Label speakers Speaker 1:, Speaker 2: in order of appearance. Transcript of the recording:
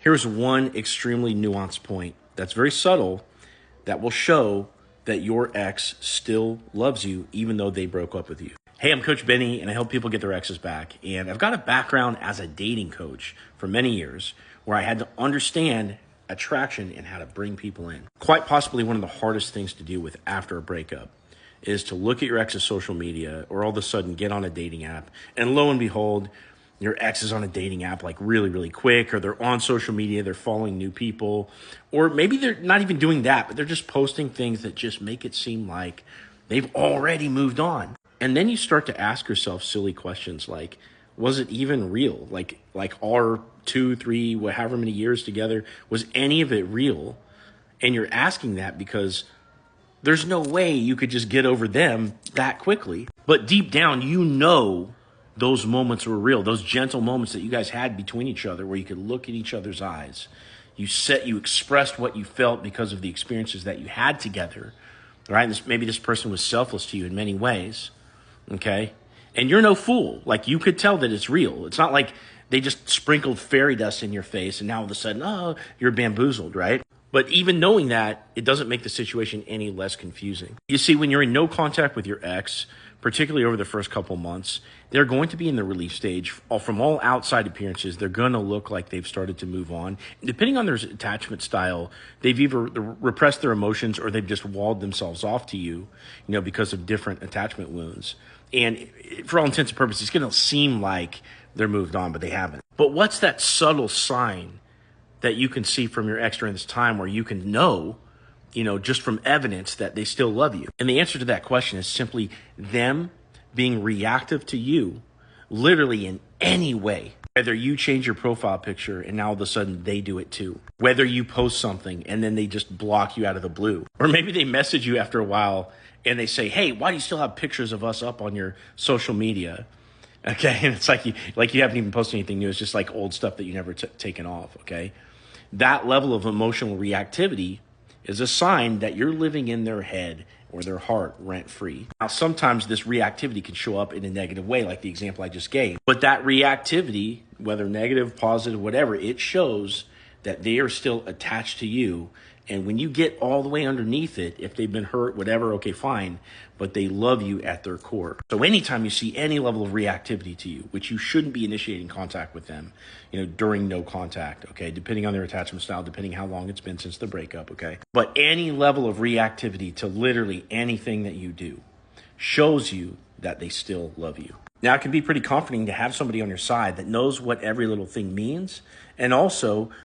Speaker 1: Here's one extremely nuanced point that's very subtle that will show that your ex still loves you even though they broke up with you. Hey, I'm Coach Benny, and I help people get their exes back. And I've got a background as a dating coach for many years where I had to understand attraction and how to bring people in. Quite possibly one of the hardest things to deal with after a breakup is to look at your ex's social media or all of a sudden get on a dating app, and lo and behold, your ex is on a dating app like really, really quick, or they're on social media, they're following new people, or maybe they're not even doing that, but they're just posting things that just make it seem like they've already moved on. And then you start to ask yourself silly questions like, was it even real? Like our 2, 3, however many years together, was any of it real? And you're asking that because there's no way you could just get over them that quickly. But deep down, you know those moments were real, those gentle moments that you guys had between each other where you could look in each other's eyes. You expressed what you felt because of the experiences that you had together, right? And maybe this person was selfless to you in many ways, okay? And you're no fool. Like, you could tell that it's real. It's not like they just sprinkled fairy dust in your face and now all of a sudden, oh, you're bamboozled, right? But even knowing that, it doesn't make the situation any less confusing. You see, when you're in no contact with your ex, particularly over the first couple months, they're going to be in the relief stage. From all outside appearances, they're going to look like they've started to move on. Depending on their attachment style, they've either repressed their emotions or they've just walled themselves off to you, because of different attachment wounds. And for all intents and purposes, it's going to seem like they're moved on, but they haven't. But what's that subtle sign that you can see from your ex during this time where you can know, just from evidence that they still love you? And the answer to that question is simply them being reactive to you, literally in any way. Whether you change your profile picture and now all of a sudden they do it too. Whether you post something and then they just block you out of the blue. Or maybe they message you after a while and they say, hey, why do you still have pictures of us up on your social media? Okay, and it's like you haven't even posted anything new. It's just like old stuff that you never taken off, okay? That level of emotional reactivity is a sign that you're living in their head or their heart rent-free. Now, sometimes this reactivity can show up in a negative way, like the example I just gave. But that reactivity, whether negative, positive, whatever, it shows that they are still attached to you. And when you get all the way underneath it, if they've been hurt, whatever, okay, fine, but they love you at their core. So anytime you see any level of reactivity to you, which you shouldn't be initiating contact with them, during no contact, okay, depending on their attachment style, depending how long it's been since the breakup, okay? But any level of reactivity to literally anything that you do shows you that they still love you. Now, it can be pretty comforting to have somebody on your side that knows what every little thing means and also